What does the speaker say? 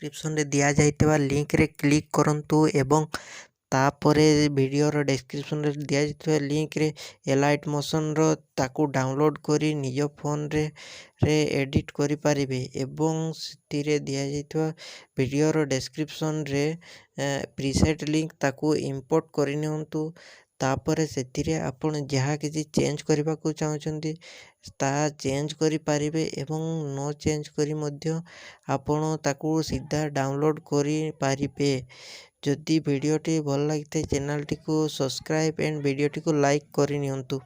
ଡେସ୍କ୍ରିପ୍ସନରେ ଦିଆଯାଇଥିବା ଲିଙ୍କରେ କ୍ଲିକ୍ କରନ୍ତୁ ଏବଂ ତାପରେ ଭିଡ଼ିଓର ଡେସ୍କ୍ରିପ୍ସନରେ ଦିଆଯାଇଥିବା ଲିଙ୍କରେ ଏଲାଇଟ୍ ମୋସନ୍ର ତାକୁ ଡାଉନଲୋଡ଼୍ କରି ନିଜ ଫୋନରେ ଏଡ଼ିଟ୍ କରିପାରିବେ ଏବଂ ସେଥିରେ ଦିଆଯାଇଥିବା ଭିଡ଼ିଓର ଡେସ୍କ୍ରିପ୍ସନରେ ପ୍ରିସେଟ୍ ଲିଙ୍କ ତାକୁ ଇମ୍ପୋର୍ଟ କରିନିଅନ୍ତୁ। ତାପରେ ସେଥିରେ ଆପଣ ଯାହା କିଛି ଚେଞ୍ଜ କରିବାକୁ ଚାହୁଁଛନ୍ତି ତାହା ଚେଞ୍ଜ କରିପାରିବେ ଏବଂ ନ ଚେଞ୍ଜ କରି ମଧ୍ୟ ଆପଣ ତାକୁ ସିଧା ଡାଉନଲୋଡ଼୍ କରିପାରିବେ। ଯଦି ଭିଡ଼ିଓଟି ଭଲ ଲାଗିଥାଏ ଚ୍ୟାନେଲଟିକୁ ସବସ୍କ୍ରାଇବ୍ ଏଣ୍ଡ ଭିଡ଼ିଓଟିକୁ ଲାଇକ୍ କରିନିଅନ୍ତୁ।